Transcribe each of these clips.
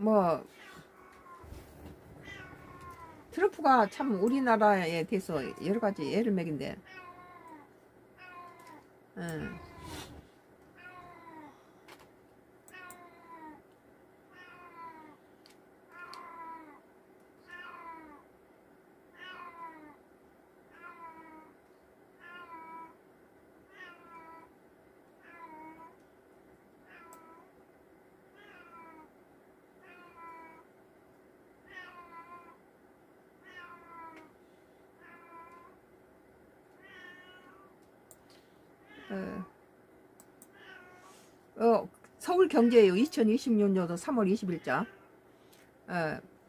뭐 트럼프가 참 우리나라에 대해서 여러 가지 애를 먹인데, 응. 서울경제요 2026년도 3월 20일자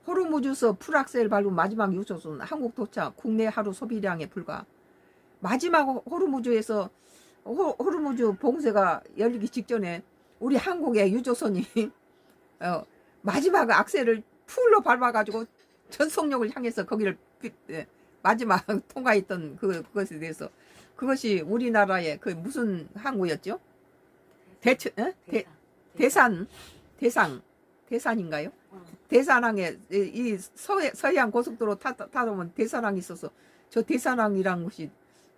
호르무즈서 풀악셀 밟은 마지막 유조선 한국 도착 국내 하루 소비량에 불과. 마지막 호르무즈에서 호르무즈 봉쇄가 열리기 직전에 우리 한국의 유조선이 마지막 악셀을 풀로 밟아가지고 전속력을 향해서 거기를 마지막 통과했던 그것에 대해서, 그것이 우리나라의 그 무슨 항구였죠? 대산인가요? 대산항에 이 서해안 고속도로 타다 보면 대산항이 있어서 저 대산항이란 곳이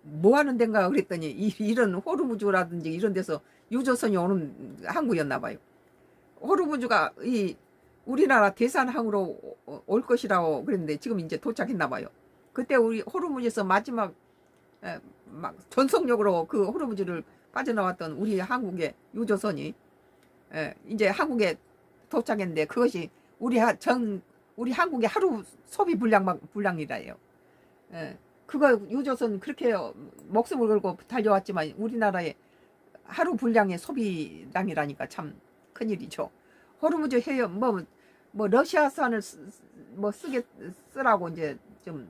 뭐 하는 데인가 그랬더니 이런 호르무즈라든지 이런 데서 유조선이 오는 항구였나 봐요. 호르무즈가 이 우리나라 대산항으로 올 것이라고 그랬는데 지금 이제 도착했나 봐요. 그때 우리 호르무즈에서 마지막 막 전속력으로 그 호르무즈를 빠져나왔던 우리 한국의 유조선이 이제 한국에 도착했는데 그것이 우리 한국의 하루 소비 분량이라요. 그거 유조선 그렇게 목숨을 걸고 달려왔지만 우리나라의 하루 분량의 소비량이라니까 참 큰일이죠. 호르무즈 해협 뭐 러시아산을 쓰라고 이제 좀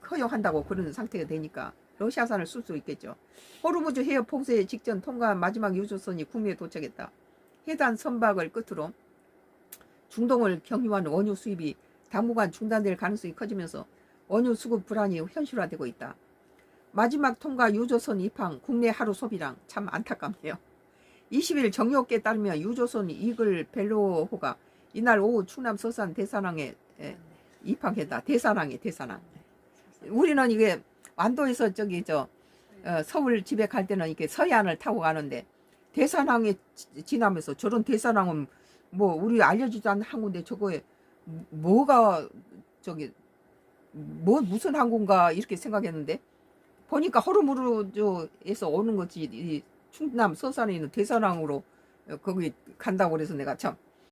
허용한다고 그런 상태가 되니까 러시아산을 쓸 수 있겠죠. 호르무즈 해협 봉쇄 직전 통과한 마지막 유조선이 국내에 도착했다. 해당 선박을 끝으로 중동을 경유한 원유 수입이 당분간 중단될 가능성이 커지면서 원유 수급 불안이 현실화되고 있다. 마지막 통과 유조선 입항 국내 하루 소비량 참 안타깝네요. 20일 정유업계에 따르면 유조선 이글 벨로호가 이날 오후 충남 서산 대산항에 입항했다. 대산항. 우리는 이게 완도에서 서울 집에 갈 때는 이렇게 서해안을 타고 가는데 대산항에 지나면서 저런 대산항은 뭐 우리 알려지도 않는 항구인데 저거에 뭐가 무슨 항구인가 이렇게 생각했는데 보니까 호르무즈에서 오는 거지. 이 충남 서산에 있는 대산항으로 거기 간다고 그래서 내가 참